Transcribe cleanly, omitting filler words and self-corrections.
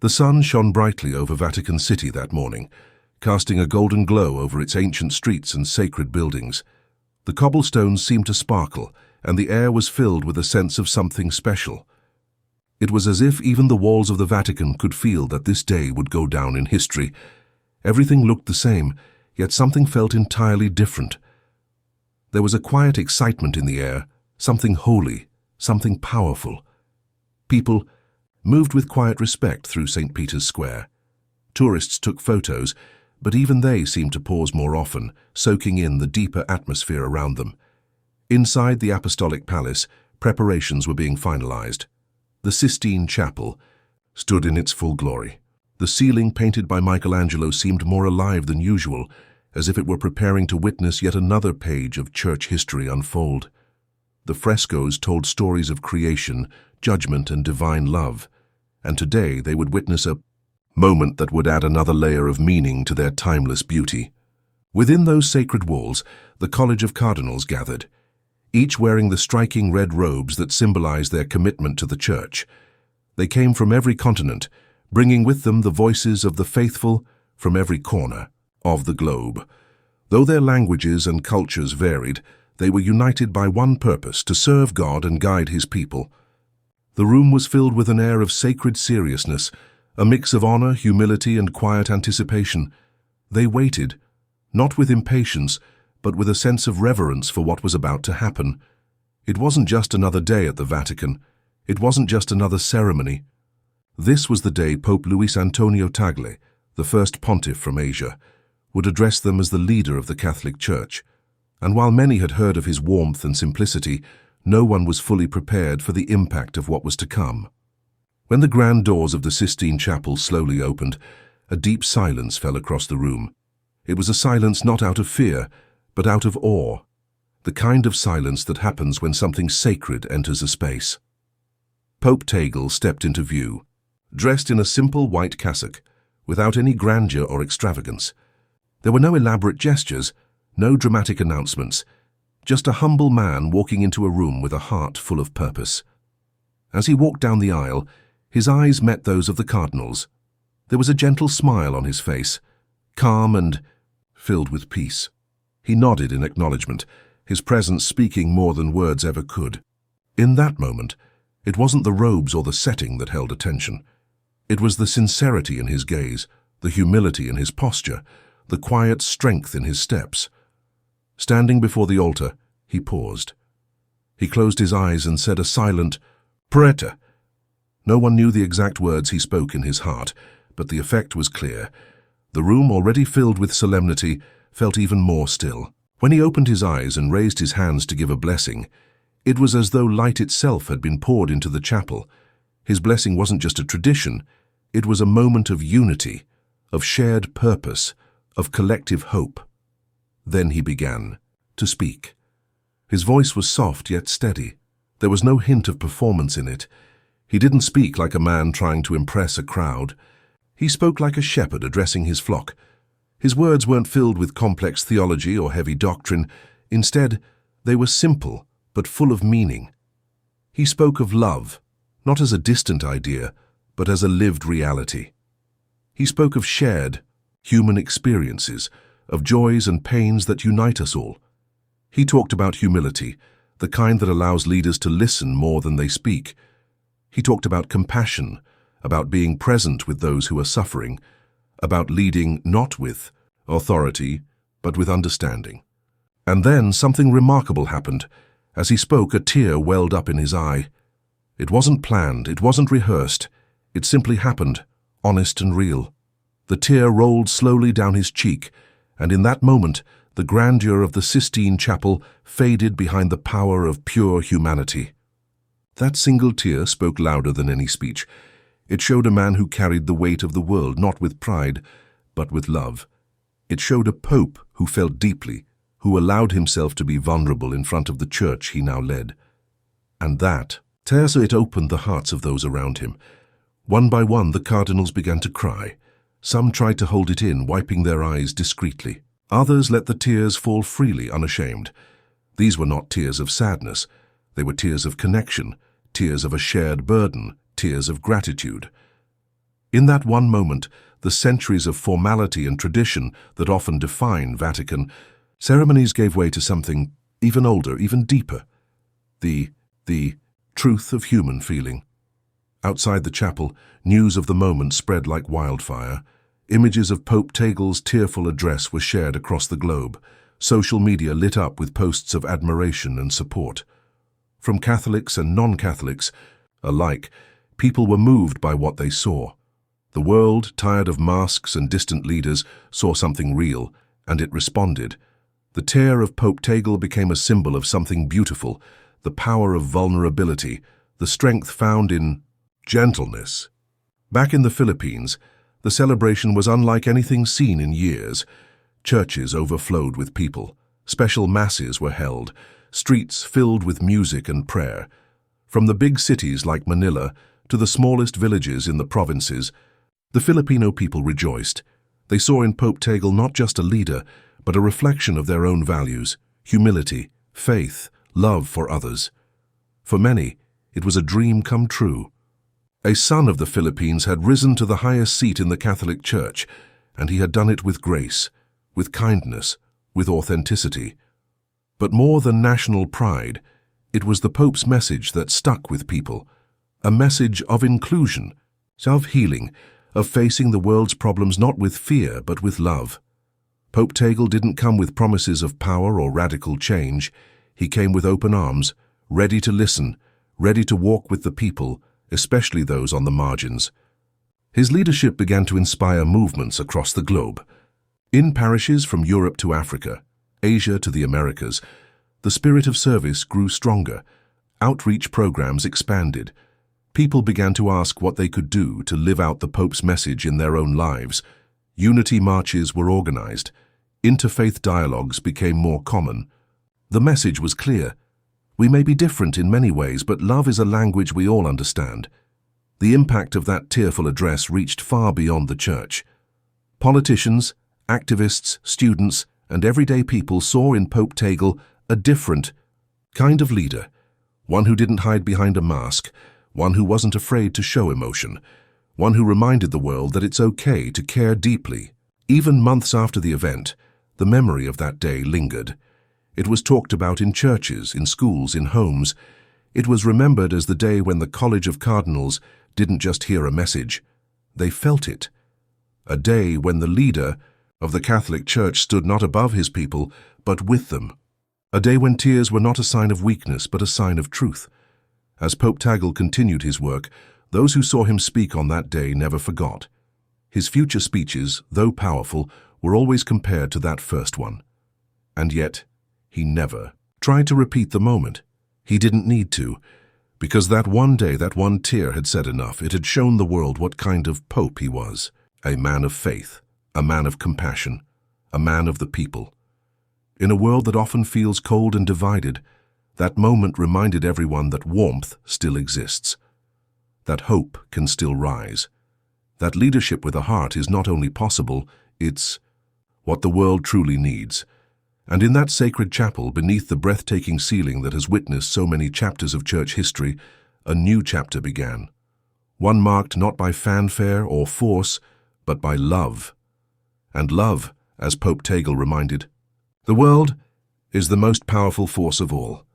The sun shone brightly over Vatican City that morning, casting a golden glow over its ancient streets and sacred buildings. The cobblestones seemed to sparkle, and the air was filled with a sense of something special. It was as if even the walls of the Vatican could feel that this day would go down in history. Everything looked the same, yet something felt entirely different. There was a quiet excitement in the air, something holy, something powerful. People moved with quiet respect through St. Peter's Square. Tourists took photos, but even they seemed to pause more often, soaking in the deeper atmosphere around them. Inside the Apostolic Palace, preparations were being finalized. The Sistine Chapel stood in its full glory. The ceiling, painted by Michelangelo, seemed more alive than usual, as if it were preparing to witness yet another page of church history unfold. The frescoes told stories of creation, judgment, and divine love, and today they would witness a moment that would add another layer of meaning to their timeless beauty. Within those sacred walls, the College of Cardinals gathered, each wearing the striking red robes that symbolized their commitment to the Church. They came from every continent, bringing with them the voices of the faithful from every corner of the globe. Though their languages and cultures varied, they were united by one purpose: to serve God and guide His people. The room was filled with an air of sacred seriousness, a mix of honor, humility, and quiet anticipation. They waited, not with impatience, but with a sense of reverence for what was about to happen. It wasn't just another day at the Vatican. It wasn't just another ceremony. This was the day Pope Luis Antonio Tagle, the first pontiff from Asia, would address them as the leader of the Catholic Church. And while many had heard of his warmth and simplicity, no one was fully prepared for the impact of what was to come. When the grand doors of the Sistine Chapel slowly opened, a deep silence fell across the room. It was a silence not out of fear, but out of awe, the kind of silence that happens when something sacred enters a space. Pope Tagle stepped into view, dressed in a simple white cassock, without any grandeur or extravagance. There were no elaborate gestures, no dramatic announcements, just a humble man walking into a room with a heart full of purpose. As he walked down the aisle, his eyes met those of the cardinals. There was a gentle smile on his face, calm and filled with peace. He nodded in acknowledgement, his presence speaking more than words ever could. In that moment, it wasn't the robes or the setting that held attention. It was the sincerity in his gaze, the humility in his posture, the quiet strength in his steps. Standing before the altar, he paused. He closed his eyes and said a silent, "Prete." No one knew the exact words he spoke in his heart, but the effect was clear. The room, already filled with solemnity, felt even more still. When he opened his eyes and raised his hands to give a blessing, it was as though light itself had been poured into the chapel. His blessing wasn't just a tradition, it was a moment of unity, of shared purpose, of collective hope. Then he began to speak. His voice was soft yet steady. There was no hint of performance in it. He didn't speak like a man trying to impress a crowd. He spoke like a shepherd addressing his flock. His words weren't filled with complex theology or heavy doctrine. Instead, they were simple but full of meaning. He spoke of love, not as a distant idea, but as a lived reality. He spoke of shared, human experiences, of joys and pains that unite us all. He talked about humility, the kind that allows leaders to listen more than they speak. He talked about compassion, about being present with those who are suffering, about leading not with authority, but with understanding. And then something remarkable happened. As he spoke, a tear welled up in his eye. It wasn't planned, it wasn't rehearsed. It simply happened, honest and real. The tear rolled slowly down his cheek, and in that moment, the grandeur of the Sistine Chapel faded behind the power of pure humanity. That single tear spoke louder than any speech. It showed a man who carried the weight of the world not with pride, but with love. It showed a pope who felt deeply, who allowed himself to be vulnerable in front of the church he now led. And that it opened the hearts of those around him. One by one, the cardinals began to cry. Some tried to hold it in, wiping their eyes discreetly. Others let the tears fall freely, unashamed. These were not tears of sadness. They were tears of connection, tears of a shared burden, tears of gratitude. In that one moment, the centuries of formality and tradition that often define Vatican ceremonies gave way to something even older, even deeper. The truth of human feeling. Outside the chapel, news of the moment spread like wildfire. Images of Pope Tagle's tearful address were shared across the globe. Social media lit up with posts of admiration and support. From Catholics and non-Catholics alike, people were moved by what they saw. The world, tired of masks and distant leaders, saw something real, and it responded. The tear of Pope Tagle became a symbol of something beautiful, the power of vulnerability, the strength found in gentleness. Back in the Philippines, the celebration was unlike anything seen in years. Churches overflowed with people. Special masses were held, streets filled with music and prayer. From the big cities like Manila to the smallest villages in the provinces, the Filipino people rejoiced. They saw in Pope Tagle not just a leader, but a reflection of their own values, humility, faith, love for others. For many, it was a dream come true. A son of the Philippines had risen to the highest seat in the Catholic Church, and he had done it with grace, with kindness, with authenticity. But more than national pride, it was the Pope's message that stuck with people, a message of inclusion, of healing, of facing the world's problems not with fear but with love. Pope Tagle didn't come with promises of power or radical change. He came with open arms, ready to listen, ready to walk with the people, especially those on the margins. His leadership began to inspire movements across the globe. In parishes from Europe to Africa, Asia to the Americas, the spirit of service grew stronger. Outreach programs expanded. People began to ask what they could do to live out the Pope's message in their own lives. Unity marches were organized. Interfaith dialogues became more common. The message was clear. We may be different in many ways, but love is a language we all understand. The impact of that tearful address reached far beyond the church. Politicians, activists, students, and everyday people saw in Pope Tagle a different kind of leader, one who didn't hide behind a mask, one who wasn't afraid to show emotion, one who reminded the world that it's okay to care deeply. Even months after the event, the memory of that day lingered. It was talked about in churches, in schools, in homes. It was remembered as the day when the College of Cardinals didn't just hear a message, they felt it. A day when the leader of the Catholic Church stood not above his people, but with them. A day when tears were not a sign of weakness, but a sign of truth. As Pope Tagle continued his work, those who saw him speak on that day never forgot. His future speeches, though powerful, were always compared to that first one. And yet, he never tried to repeat the moment. He didn't need to, because that one day, that one tear had said enough. It had shown the world what kind of pope he was. A man of faith, a man of compassion, a man of the people. In a world that often feels cold and divided, that moment reminded everyone that warmth still exists, that hope can still rise, that leadership with a heart is not only possible, it's what the world truly needs. And in that sacred chapel, beneath the breathtaking ceiling that has witnessed so many chapters of church history, a new chapter began. One marked not by fanfare or force, but by love. And love, as Pope Tagle reminded, the world is the most powerful force of all.